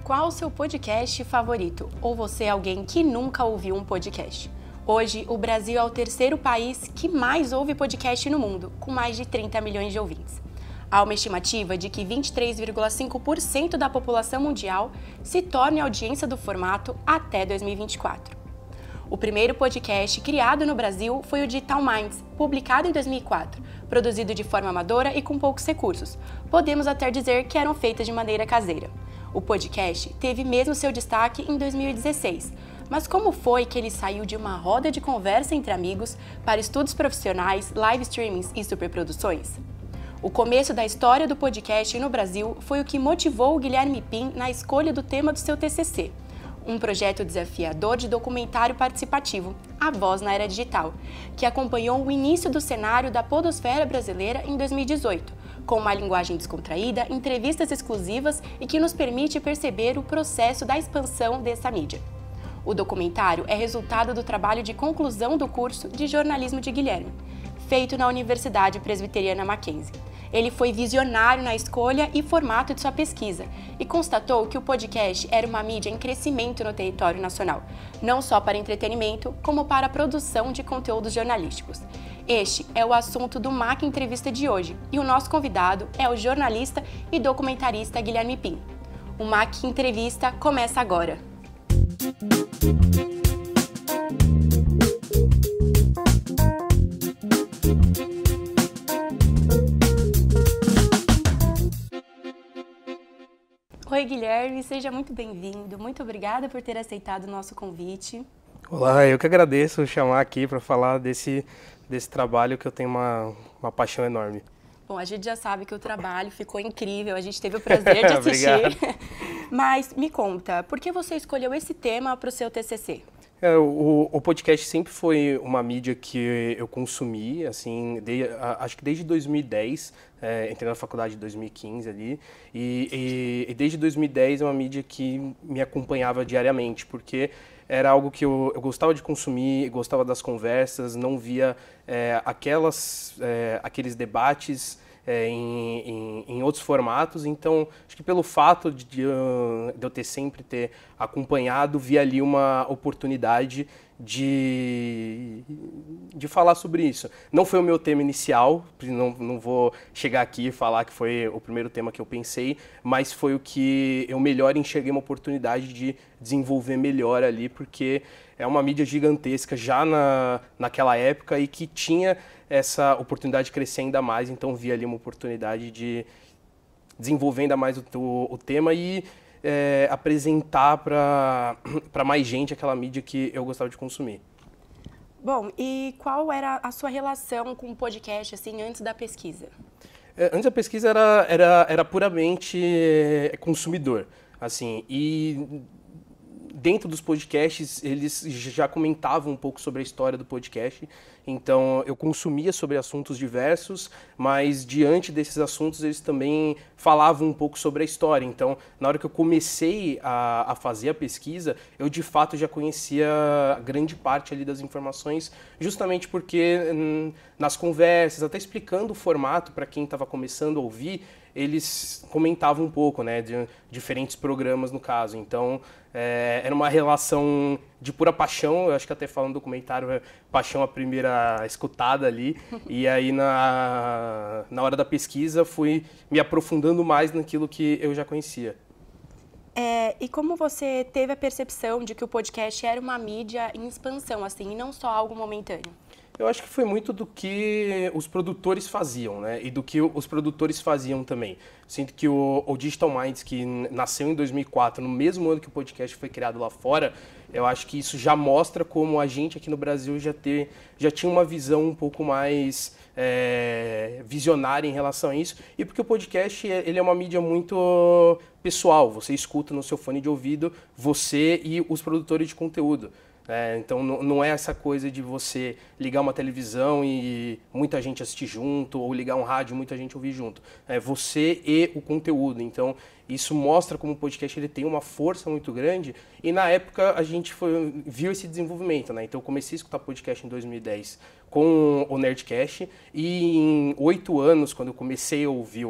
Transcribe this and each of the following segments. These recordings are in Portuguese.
Qual o seu podcast favorito? Ou você é alguém que nunca ouviu um podcast? Hoje, o Brasil é o terceiro país que mais ouve podcast no mundo, com mais de 30 milhões de ouvintes. Há uma estimativa de que 23,5% da população mundial se torne audiência do formato até 2024. O primeiro podcast criado no Brasil foi o Digital Minds, publicado em 2004, produzido de forma amadora e com poucos recursos. Podemos até dizer que eram feitas de maneira caseira. O podcast teve mesmo seu destaque em 2016, mas como foi que ele saiu de uma roda de conversa entre amigos para estudos profissionais, live streamings e superproduções? O começo da história do podcast no Brasil foi o que motivou o Guilherme Pin na escolha do tema do seu TCC, um projeto desafiador de documentário participativo, A Voz na Era Digital, que acompanhou o início do cenário da podosfera brasileira em 2018, com uma linguagem descontraída, entrevistas exclusivas e que nos permite perceber o processo da expansão dessa mídia. O documentário é resultado do trabalho de conclusão do curso de jornalismo de Guilherme, feito na Universidade Presbiteriana Mackenzie. Ele foi visionário na escolha e formato de sua pesquisa e constatou que o podcast era uma mídia em crescimento no território nacional, não só para entretenimento, como para a produção de conteúdos jornalísticos. Este é o assunto do MAC Entrevista de hoje e o nosso convidado é o jornalista e documentarista Guilherme Pin. O MAC Entrevista começa agora. Oi, Guilherme, seja muito bem-vindo. Muito obrigada por ter aceitado o nosso convite. Olá, eu que agradeço chamar aqui para falar desse trabalho que eu tenho uma paixão enorme. Bom, a gente já sabe que o trabalho ficou incrível, a gente teve o prazer de assistir. Mas me conta, por que você escolheu esse tema para o seu TCC? O podcast sempre foi uma mídia que eu consumi, assim, acho que desde 2010, entrei na faculdade em 2015 ali, e desde 2010 é uma mídia que me acompanhava diariamente, porque era algo que eu gostava de consumir, gostava das conversas, não via aqueles debates em outros formatos, então acho que pelo fato de eu sempre ter acompanhado, vi ali uma oportunidade de falar sobre isso. Não foi o meu tema inicial, não vou chegar aqui e falar que foi o primeiro tema que eu pensei, mas foi o que eu melhor enxerguei uma oportunidade de desenvolver melhor ali, porque é uma mídia gigantesca já naquela época e que tinha essa oportunidade de crescer ainda mais, então vi ali uma oportunidade de desenvolver ainda mais o tema e apresentar para mais gente aquela mídia que eu gostava de consumir. Bom, e qual era a sua relação com o podcast, assim, antes da pesquisa? Antes da pesquisa era puramente consumidor, assim, e dentro dos podcasts, eles já comentavam um pouco sobre a história do podcast, então eu consumia sobre assuntos diversos, mas diante desses assuntos eles também falavam um pouco sobre a história. Então, na hora que eu comecei a fazer a pesquisa, eu de fato já conhecia grande parte ali das informações, justamente porque nas conversas, até explicando o formato para quem estava começando a ouvir, eles comentavam um pouco, né, de diferentes programas no caso. Então, era uma relação de pura paixão, eu acho que até falando do documentário, paixão à primeira escutada ali, e aí na hora da pesquisa fui me aprofundando mais naquilo que eu já conhecia. E como você teve a percepção de que o podcast era uma mídia em expansão, assim, e não só algo momentâneo? Eu acho que foi muito do que os produtores faziam, né? E do que os produtores faziam também. Sinto que o Digital Minds, que nasceu em 2004, no mesmo ano que o podcast foi criado lá fora, eu acho que isso já mostra como a gente aqui no Brasil já tinha uma visão um pouco mais visionária em relação a isso. E porque o podcast ele é uma mídia muito pessoal. Você escuta no seu fone de ouvido, você e os produtores de conteúdo. Então não é essa coisa de você ligar uma televisão e muita gente assistir junto, ou ligar um rádio e muita gente ouvir junto. É você e o conteúdo. Então isso mostra como o podcast ele tem uma força muito grande e na época a gente viu esse desenvolvimento. Né? Então eu comecei a escutar podcast em 2010 com o Nerdcast e em 8 anos, quando eu comecei a ouvir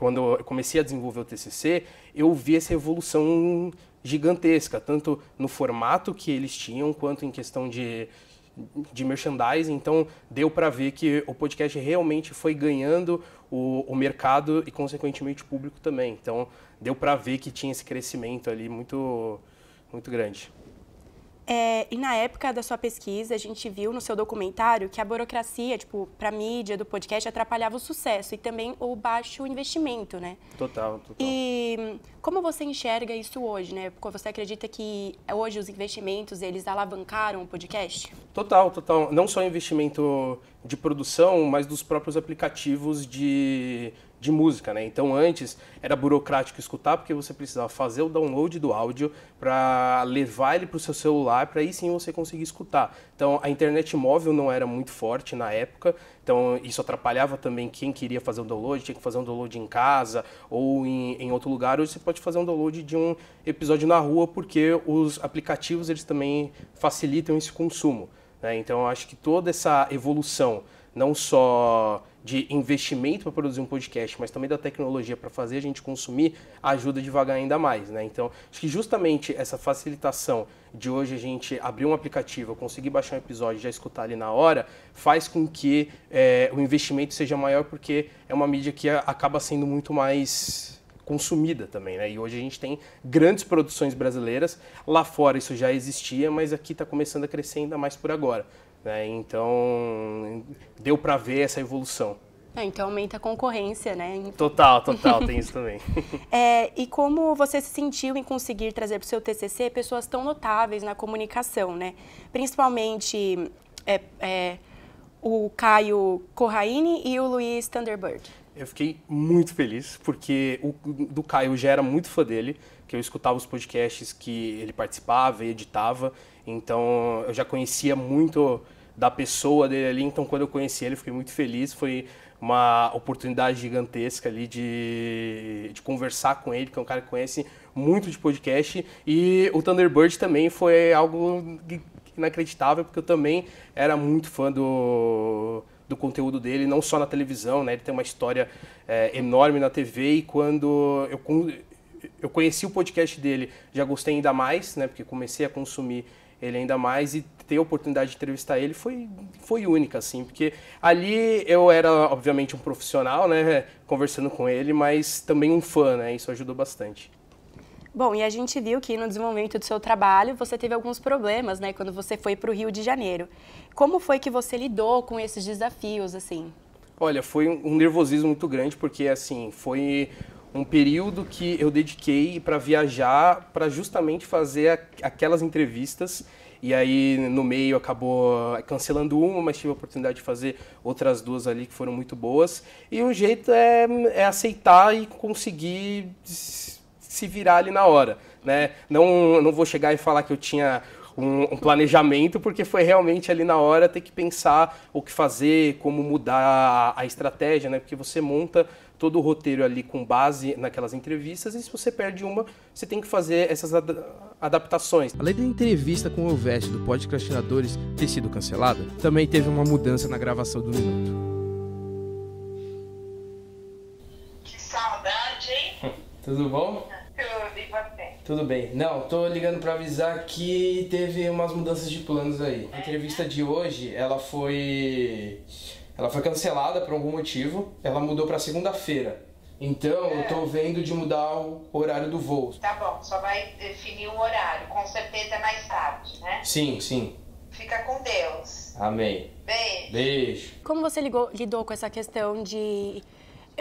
quando eu comecei a desenvolver o TCC, eu vi essa evolução gigantesca, tanto no formato que eles tinham, quanto em questão de merchandising. Então, deu para ver que o podcast realmente foi ganhando o mercado e, consequentemente, o público também. Então, deu para ver que tinha esse crescimento ali muito, muito grande. E na época da sua pesquisa, a gente viu no seu documentário que a burocracia, tipo, para a mídia do podcast atrapalhava o sucesso e também o baixo investimento, né? Total. E como você enxerga isso hoje, né? Porque você acredita que hoje os investimentos, eles alavancaram o podcast? Total. Não só investimento de produção, mas dos próprios aplicativos de música, né? Então, antes era burocrático escutar, porque você precisava fazer o download do áudio para levar ele para o seu celular, para aí sim você conseguir escutar. Então, a internet móvel não era muito forte na época, então isso atrapalhava também quem queria fazer o download, tinha que fazer um download em casa ou em outro lugar. Hoje você pode fazer um download de um episódio na rua, porque os aplicativos eles também facilitam esse consumo, né? Então, eu acho que toda essa evolução, não só de investimento para produzir um podcast, mas também da tecnologia para fazer a gente consumir, ajuda devagar ainda mais, né? Então, acho que justamente essa facilitação de hoje a gente abrir um aplicativo, conseguir baixar um episódio e já escutar ali na hora, faz com que o investimento seja maior, porque é uma mídia que acaba sendo muito mais consumida também, né? E hoje a gente tem grandes produções brasileiras. Lá fora isso já existia, mas aqui está começando a crescer ainda mais por agora, né? Então, deu para ver essa evolução. Então aumenta a concorrência, né? Total, tem isso também. E como você se sentiu em conseguir trazer para o seu TCC pessoas tão notáveis na comunicação, né? Principalmente o Caio Corraine e o Luiz Thunderbird. Eu fiquei muito feliz, porque do Caio eu já era muito fã dele, que eu escutava os podcasts que ele participava e editava, então eu já conhecia muito da pessoa dele ali, então quando eu conheci ele eu fiquei muito feliz, foi uma oportunidade gigantesca ali de conversar com ele, que é um cara que conhece muito de podcast, e o Thunderbird também foi algo inacreditável, porque eu também era muito fã do conteúdo dele, não só na televisão, né? Ele tem uma história enorme na TV, e quando eu conheci o podcast dele, já gostei ainda mais, né? Porque comecei a consumir ele ainda mais, e ter a oportunidade de entrevistar ele foi única, assim, porque ali eu era, obviamente, um profissional, né? Conversando com ele, mas também um fã, né? Isso ajudou bastante. Bom, e a gente viu que no desenvolvimento do seu trabalho você teve alguns problemas, né, quando você foi para o Rio de Janeiro. Como foi que você lidou com esses desafios, assim? Olha, foi um nervosismo muito grande, porque, assim, foi um período que eu dediquei para viajar, para justamente fazer aquelas entrevistas, e aí no meio acabou cancelando uma, mas tive a oportunidade de fazer outras duas ali que foram muito boas. E o jeito é aceitar e conseguir se virar ali na hora, né? Não vou chegar e falar que eu tinha um planejamento, porque foi realmente ali na hora ter que pensar o que fazer, como mudar a estratégia, né? Porque você monta todo o roteiro ali com base naquelas entrevistas, e se você perde uma, você tem que fazer essas adaptações. Além da entrevista com o Elvésio do Podcastinadores ter sido cancelada, também teve uma mudança na gravação do Minuto. Que saudade, hein? Tudo bom? Tudo, e você? Tudo bem. Não, tô ligando pra avisar que teve umas mudanças de planos aí. A entrevista de hoje, ela foi cancelada por algum motivo. Ela mudou pra segunda-feira. Então, eu tô vendo de mudar o horário do voo. Tá bom, só vai definir o horário. Com certeza é mais tarde, né? Sim. Fica com Deus. Amém. Beijo. Como você lidou com essa questão de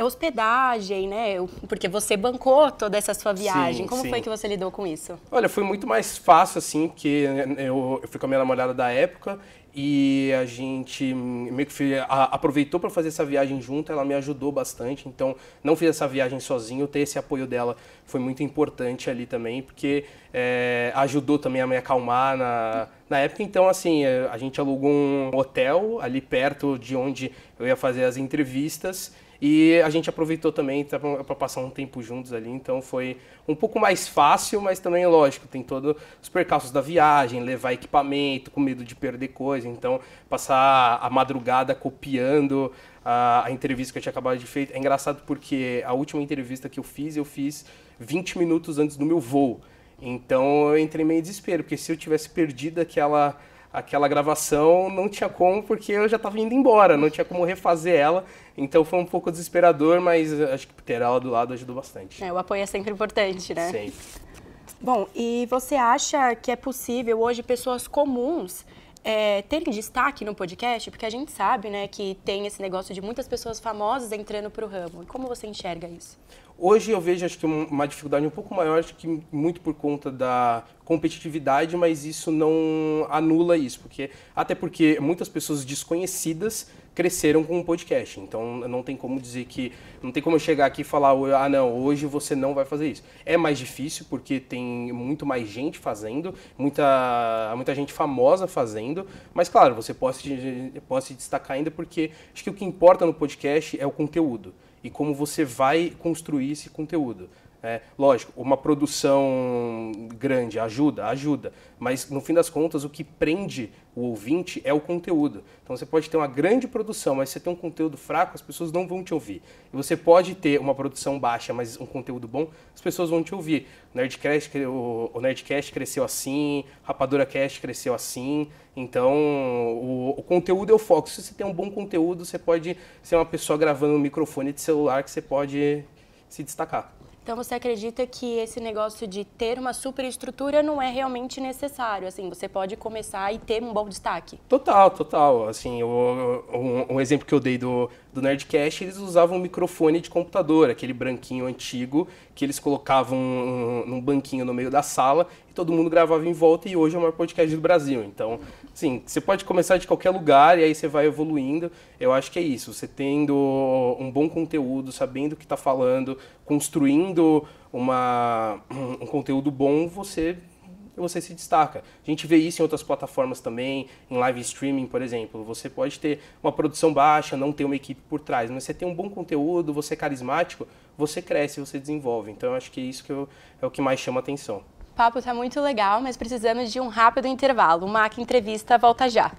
hospedagem, né? Porque você bancou toda essa sua viagem. Como foi que você lidou com isso? Olha, foi muito mais fácil, assim, porque eu fui com a minha namorada da época, e a gente meio que aproveitou para fazer essa viagem junto. Ela me ajudou bastante, então não fiz essa viagem sozinho. Ter esse apoio dela foi muito importante ali também, porque ajudou também a me acalmar na época. Então, assim, a gente alugou um hotel ali perto de onde eu ia fazer as entrevistas, e a gente aproveitou também para passar um tempo juntos ali, então foi um pouco mais fácil, mas também, lógico, tem todos os percalços da viagem, levar equipamento, com medo de perder coisa, então passar a madrugada copiando a entrevista que eu tinha acabado de feito. É engraçado porque a última entrevista que eu fiz 20 minutos antes do meu voo. Então eu entrei meio em desespero, porque se eu tivesse perdido aquela gravação, não tinha como, porque eu já estava indo embora, não tinha como refazer ela. Então foi um pouco desesperador, mas acho que ter ela do lado ajudou bastante. O apoio é sempre importante, né? Sempre. Bom, e você acha que é possível hoje pessoas comuns terem destaque no podcast? Porque a gente sabe, né, que tem esse negócio de muitas pessoas famosas entrando para o ramo. E como você enxerga isso? Hoje eu vejo, acho que uma dificuldade um pouco maior, acho que muito por conta da competitividade, mas isso não anula isso, até porque muitas pessoas desconhecidas cresceram com um podcast, então não tem como dizer que, não tem como eu chegar aqui e falar, não, hoje você não vai fazer isso. É mais difícil porque tem muito mais gente fazendo, muita gente famosa fazendo, mas claro, você pode se destacar ainda porque acho que o que importa no podcast é o conteúdo e como você vai construir esse conteúdo. Lógico, uma produção grande ajuda, mas no fim das contas o que prende o ouvinte é o conteúdo. Então você pode ter uma grande produção, mas se você tem um conteúdo fraco, as pessoas não vão te ouvir. E você pode ter uma produção baixa, mas um conteúdo bom, as pessoas vão te ouvir. O Nerdcast cresceu assim, Rapadura Cast cresceu assim, então o conteúdo é o foco. Se você tem um bom conteúdo, você pode ser uma pessoa gravando um microfone de celular que você pode se destacar. Então você acredita que esse negócio de ter uma superestrutura não é realmente necessário? Assim, você pode começar e ter um bom destaque? Total. Assim, um exemplo que eu dei do Nerdcast, eles usavam um microfone de computador, aquele branquinho antigo, que eles colocavam num banquinho no meio da sala e todo mundo gravava em volta, e hoje é o maior podcast do Brasil. Então, assim, você pode começar de qualquer lugar e aí você vai evoluindo. Eu acho que é isso, você tendo um bom conteúdo, sabendo o que está falando, construindo um conteúdo bom, você se destaca. A gente vê isso em outras plataformas também, em live streaming, por exemplo. Você pode ter uma produção baixa, não ter uma equipe por trás, mas você tem um bom conteúdo, você é carismático, você cresce, você desenvolve. Então, eu acho que isso é o que mais chama atenção. O papo está muito legal, mas precisamos de um rápido intervalo. O Mac Entrevista volta já.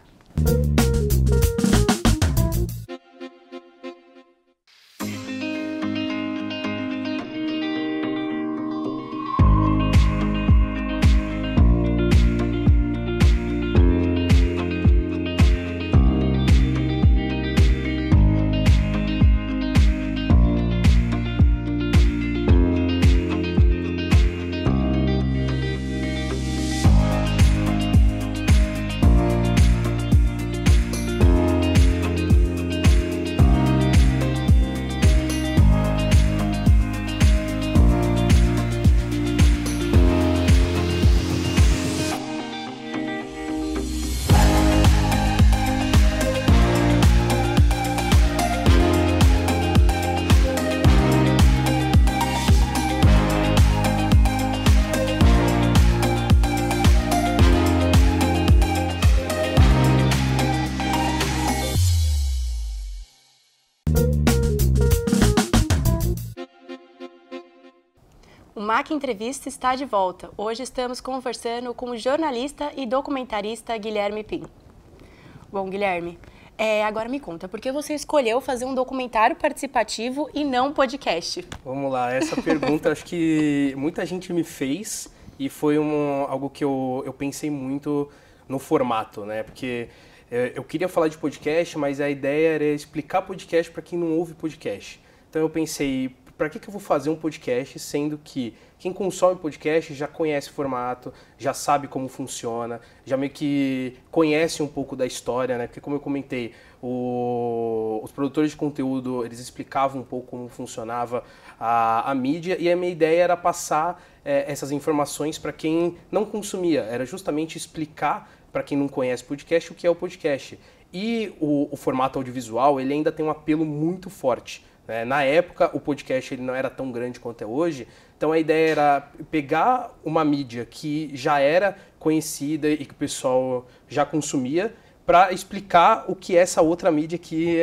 O Mac Entrevista está de volta. Hoje estamos conversando com o jornalista e documentarista Guilherme Pim. Bom, Guilherme, agora me conta, por que você escolheu fazer um documentário participativo e não um podcast? Vamos lá, essa pergunta acho que muita gente me fez e foi algo que eu pensei muito no formato, né? Porque eu queria falar de podcast, mas a ideia era explicar podcast para quem não ouve podcast. Então eu pensei, para que eu vou fazer um podcast, sendo que quem consome podcast já conhece o formato, já sabe como funciona, já meio que conhece um pouco da história, né? Porque como eu comentei, os produtores de conteúdo, eles explicavam um pouco como funcionava a mídia, e a minha ideia era passar essas informações para quem não consumia, era justamente explicar para quem não conhece podcast o que é o podcast. E o formato audiovisual, ele ainda tem um apelo muito forte. Na época, o podcast ele não era tão grande quanto é hoje, então a ideia era pegar uma mídia que já era conhecida e que o pessoal já consumia para explicar o que é essa outra mídia que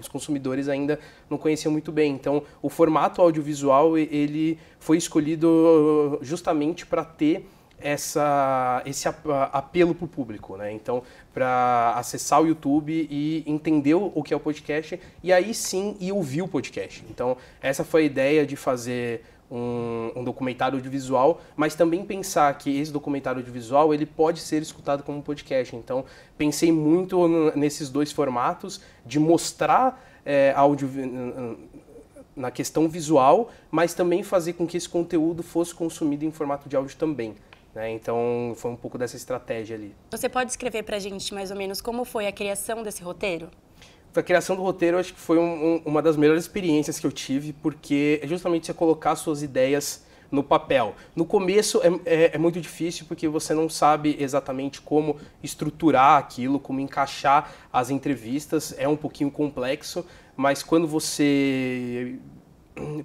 os consumidores ainda não conheciam muito bem. Então, o formato audiovisual ele foi escolhido justamente para ter esse apelo para o público, né? Então, para acessar o YouTube e entender o que é o podcast e aí sim ir ouvir o podcast. Então, essa foi a ideia de fazer um documentário audiovisual, mas também pensar que esse documentário audiovisual ele pode ser escutado como um podcast. Então, pensei muito nesses dois formatos, de mostrar áudio na questão visual, mas também fazer com que esse conteúdo fosse consumido em formato de áudio também. Né? Então, foi um pouco dessa estratégia ali. Você pode descrever pra gente mais ou menos como foi a criação desse roteiro? A criação do roteiro, eu acho que foi uma das melhores experiências que eu tive, porque é justamente você colocar suas ideias no papel. No começo é muito difícil, porque você não sabe exatamente como estruturar aquilo, como encaixar as entrevistas, é um pouquinho complexo, mas quando você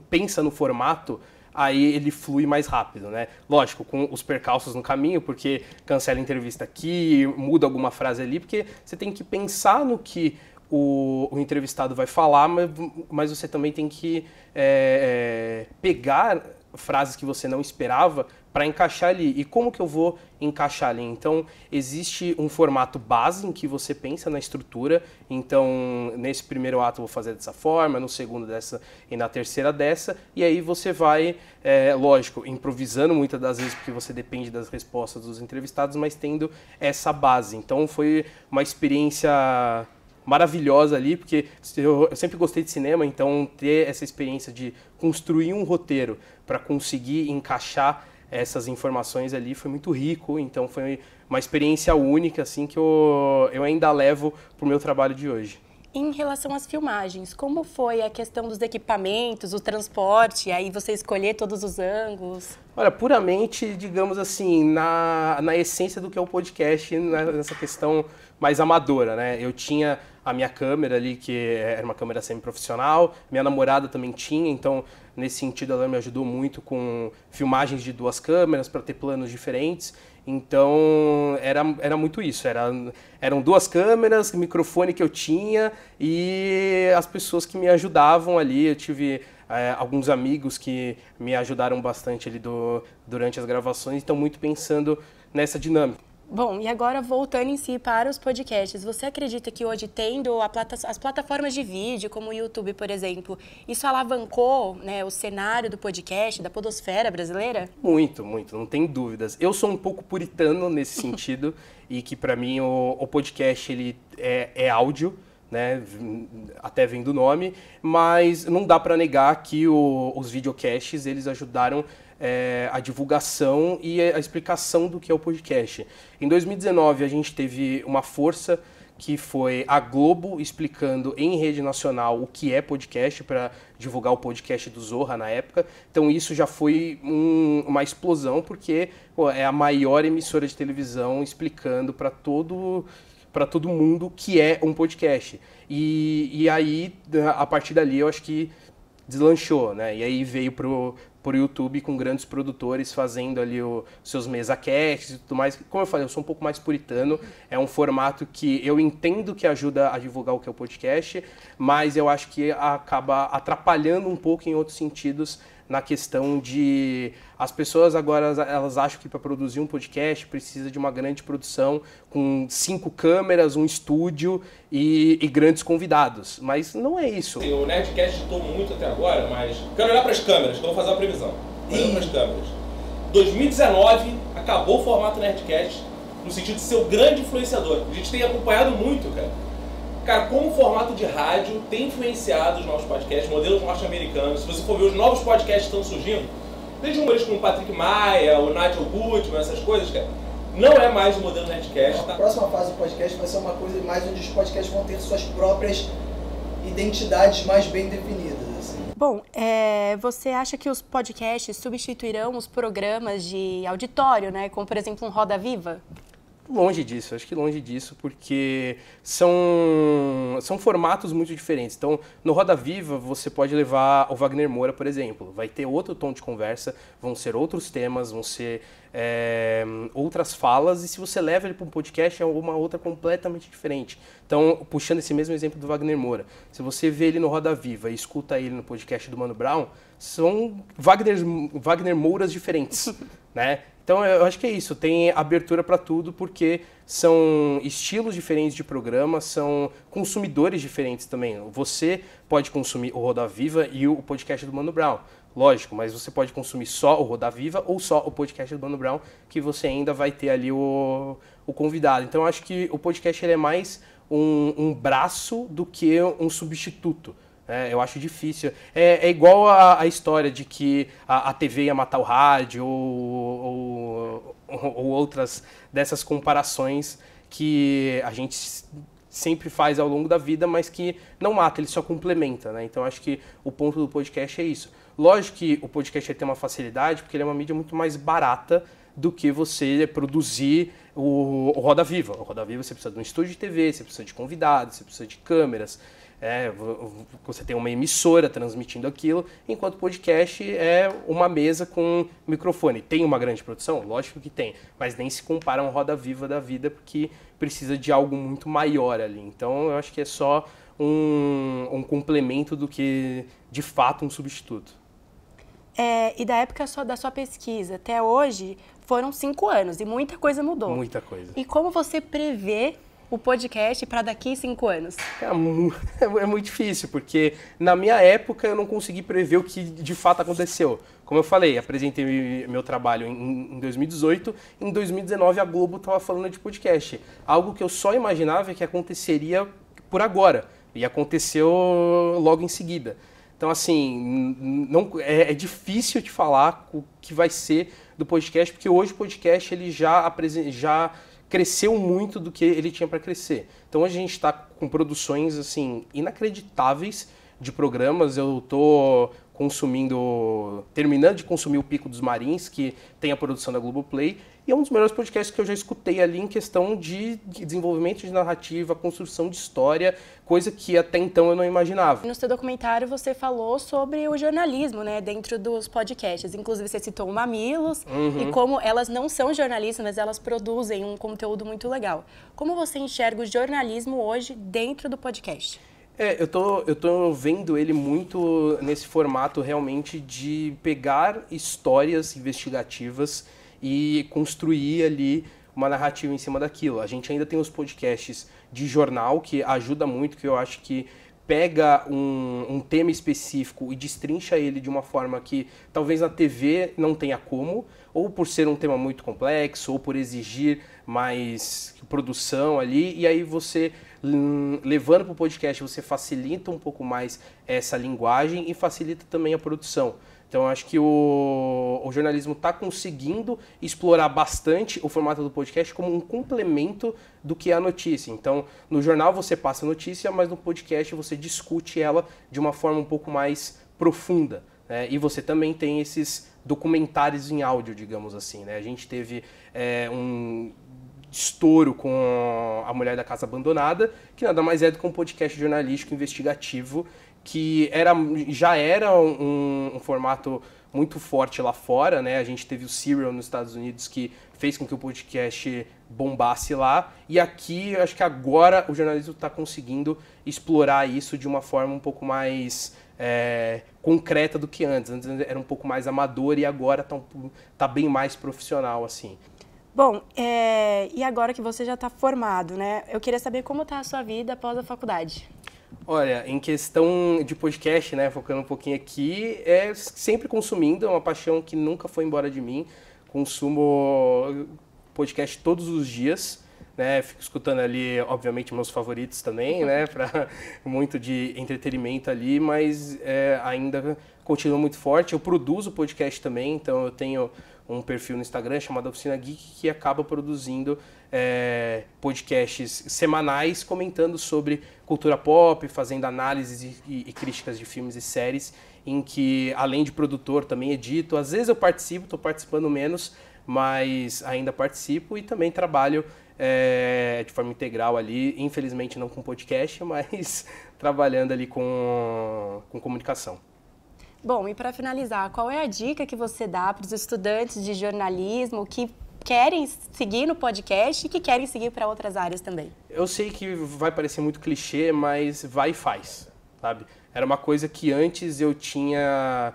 pensa no formato, aí ele flui mais rápido, né? Lógico, com os percalços no caminho, porque cancela a entrevista aqui, muda alguma frase ali, porque você tem que pensar no que o entrevistado vai falar, mas você também tem que pegar frases que você não esperava para encaixar ali. E como que eu vou encaixar ali? Então, existe um formato base em que você pensa na estrutura. Então, nesse primeiro ato eu vou fazer dessa forma, no segundo dessa e na terceira dessa. E aí você vai, lógico, improvisando muitas das vezes, porque você depende das respostas dos entrevistados, mas tendo essa base. Então, foi uma experiência maravilhosa ali, porque eu sempre gostei de cinema, então ter essa experiência de construir um roteiro para conseguir encaixar essas informações ali foi muito rico, então foi uma experiência única, assim, que eu ainda levo para o meu trabalho de hoje. Em relação às filmagens, como foi a questão dos equipamentos, o transporte, aí você escolher todos os ângulos? Olha, puramente, digamos assim, na essência do que é o podcast, nessa questão mais amadora, né? Eu tinha a minha câmera ali, que era uma câmera semi-profissional, minha namorada também tinha, então, nesse sentido, ela me ajudou muito com filmagens de 2 câmeras para ter planos diferentes. Então, era muito isso. Eram 2 câmeras, microfone que eu tinha e as pessoas que me ajudavam ali. Eu tive alguns amigos que me ajudaram bastante ali durante as gravações. Então, muito pensando nessa dinâmica. Bom, e agora voltando em si para os podcasts, você acredita que hoje tendo as plataformas de vídeo, como o YouTube, por exemplo, isso alavancou, né, o cenário do podcast, da podosfera brasileira? Muito, muito, não tem dúvidas. Eu sou um pouco puritano nesse sentido e que para mim o podcast ele é áudio, né, até vem do nome, mas não dá para negar que os videocasts eles ajudaram a divulgação e a explicação do que é o podcast. Em 2019, a gente teve uma força que foi a Globo explicando em rede nacional o que é podcast, para divulgar o podcast do Zorra na época. Então isso já foi uma explosão, porque é a maior emissora de televisão explicando para todo mundo que é um podcast. E aí, a partir dali, eu acho que deslanchou, né? E aí veio pro YouTube com grandes produtores fazendo ali os seus mesacasts e tudo mais. Como eu falei, eu sou um pouco mais puritano, é um formato que eu entendo que ajuda a divulgar o que é o podcast, mas eu acho que acaba atrapalhando um pouco em outros sentidos, na questão de as pessoas agora elas acham que para produzir um podcast precisa de uma grande produção com 5 câmeras, um estúdio e grandes convidados, mas não é isso. O Nerdcast editou muito até agora, mas quero olhar para as câmeras, que eu vou fazer uma previsão. Olhando para as câmeras. 2019 acabou o formato Nerdcast no sentido de ser o grande influenciador. A gente tem acompanhado muito, Cara, como o formato de rádio tem influenciado os novos podcasts, modelos norte-americanos. Se você for ver os novos podcasts que estão surgindo, desde humoristas como o Patrick Maia, o Nigel Goodman, essas coisas, não é mais o modelo Nerdcast. A próxima fase do podcast vai ser uma coisa mais onde os podcasts vão ter suas próprias identidades mais bem definidas. Assim. Bom, você acha que os podcasts substituirão os programas de auditório, né? Como, por exemplo, um Roda Viva? Longe disso, acho que longe disso, porque são formatos muito diferentes. Então, no Roda Viva, você pode levar o Wagner Moura, por exemplo. Vai ter outro tom de conversa, vão ser outros temas, vão ser outras falas, e se você leva ele para um podcast, é uma outra completamente diferente. Então, puxando esse mesmo exemplo do Wagner Moura, se você vê ele no Roda Viva e escuta ele no podcast do Mano Brown, são Wagner Mouras diferentes. Né? Então eu acho que é isso, tem abertura para tudo porque são estilos diferentes de programa, são consumidores diferentes também. Você pode consumir o Roda Viva e o podcast do Mano Brown, lógico, mas você pode consumir só o Roda Viva ou só o podcast do Mano Brown, que você ainda vai ter ali o convidado. Então eu acho que o podcast ele é mais um braço do que um substituto. Eu acho difícil. É igual a história de que a TV ia matar o rádio ou outras dessas comparações que a gente sempre faz ao longo da vida, mas que não mata, ele só complementa, né? Então acho que o ponto do podcast é isso. Lógico que o podcast vai ter uma facilidade, porque ele é uma mídia muito mais barata do que você produzir o Roda Viva. O Roda Viva você precisa de um estúdio de TV, você precisa de convidados, você precisa de câmeras, você tem uma emissora transmitindo aquilo, enquanto o podcast é uma mesa com microfone. Tem uma grande produção? Lógico que tem, mas nem se compara a um Roda Viva da vida, porque precisa de algo muito maior ali. Então eu acho que é só um complemento do que, de fato, um substituto. E da época da sua pesquisa até hoje, foram 5 anos e muita coisa mudou. Muita coisa. E como você prevê o podcast para daqui 5 anos? É muito difícil, porque na minha época eu não consegui prever o que de fato aconteceu. Como eu falei, apresentei meu trabalho em 2018, em 2019 a Globo estava falando de podcast. Algo que eu só imaginava que aconteceria por agora, e aconteceu logo em seguida. Então, assim, é difícil de falar o que vai ser do podcast, porque hoje o podcast ele já cresceu muito do que ele tinha para crescer. Então hoje a gente está com produções assim inacreditáveis de programas. Eu estou terminando de consumir o Pico dos Marins, que tem a produção da Globoplay, e é um dos melhores podcasts que eu já escutei ali em questão de desenvolvimento de narrativa, construção de história, coisa que até então eu não imaginava. No seu documentário você falou sobre o jornalismo, né, dentro dos podcasts. Inclusive você citou o Mamilos e como elas não são jornalistas, mas elas produzem um conteúdo muito legal. Como você enxerga o jornalismo hoje dentro do podcast? Eu tô vendo ele muito nesse formato realmente de pegar histórias investigativas e construir ali uma narrativa em cima daquilo. A gente ainda tem os podcasts de jornal, que ajuda muito, que eu acho que pega um tema específico e destrincha ele de uma forma que talvez na TV não tenha como, ou por ser um tema muito complexo, ou por exigir mais produção ali, e aí você, levando para o podcast, você facilita um pouco mais essa linguagem e facilita também a produção. Então, eu acho que o jornalismo está conseguindo explorar bastante o formato do podcast como um complemento do que é a notícia. Então, no jornal você passa a notícia, mas no podcast você discute ela de uma forma um pouco mais profunda, né? E você também tem esses documentários em áudio, digamos assim, né? A gente teve um estouro com A Mulher da Casa Abandonada, que nada mais é do que um podcast jornalístico investigativo, que já era um formato muito forte lá fora, né? A gente teve o Serial nos Estados Unidos, que fez com que o podcast bombasse lá, e aqui eu acho que agora o jornalismo está conseguindo explorar isso de uma forma um pouco mais concreta do que antes. Antes era um pouco mais amador e agora tá bem mais profissional, assim. Bom, e agora que você já está formado, né? Eu queria saber como está a sua vida após a faculdade. Olha, em questão de podcast, né, focando um pouquinho aqui, sempre consumindo, é uma paixão que nunca foi embora de mim. Consumo podcast todos os dias, né, fico escutando ali, obviamente, meus favoritos também, né, para muito de entretenimento ali, mas ainda continua muito forte. Eu produzo podcast também, então eu tenho um perfil no Instagram chamado Oficina Geek, que acaba produzindo podcasts semanais comentando sobre cultura pop, fazendo análises e críticas de filmes e séries, em que, além de produtor, também edito. Às vezes eu participo, estou participando menos, mas ainda participo e também trabalho de forma integral ali, infelizmente não com podcast, mas trabalhando ali com comunicação. Bom, e para finalizar, qual é a dica que você dá para os estudantes de jornalismo que querem seguir no podcast e que querem seguir para outras áreas também? Eu sei que vai parecer muito clichê, mas vai e faz, sabe? Era uma coisa que antes eu tinha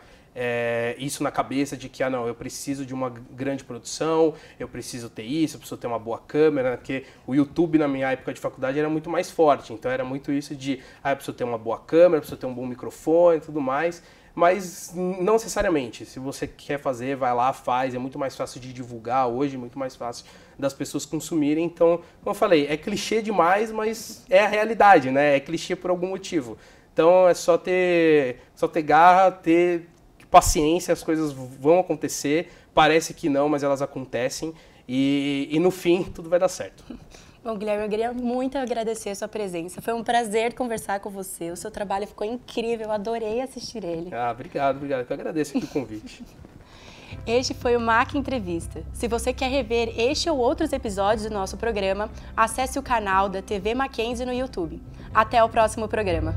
isso na cabeça de que, não, eu preciso de uma grande produção, eu preciso ter isso, eu preciso ter uma boa câmera, porque o YouTube na minha época de faculdade era muito mais forte, então era muito isso de, eu preciso ter uma boa câmera, eu preciso ter um bom microfone e tudo mais, mas não necessariamente. Se você quer fazer, vai lá, faz, é muito mais fácil de divulgar hoje, muito mais fácil das pessoas consumirem, então, como eu falei, é clichê demais, mas é a realidade, né? É clichê por algum motivo. Então é só ter garra, ter paciência, as coisas vão acontecer, parece que não, mas elas acontecem e no fim tudo vai dar certo. Bom, Guilherme, eu queria muito agradecer a sua presença. Foi um prazer conversar com você. O seu trabalho ficou incrível, eu adorei assistir ele. Obrigado. Eu agradeço aqui o convite. Este foi o Mac Entrevista. Se você quer rever este ou outros episódios do nosso programa, acesse o canal da TV Mackenzie no YouTube. Até o próximo programa.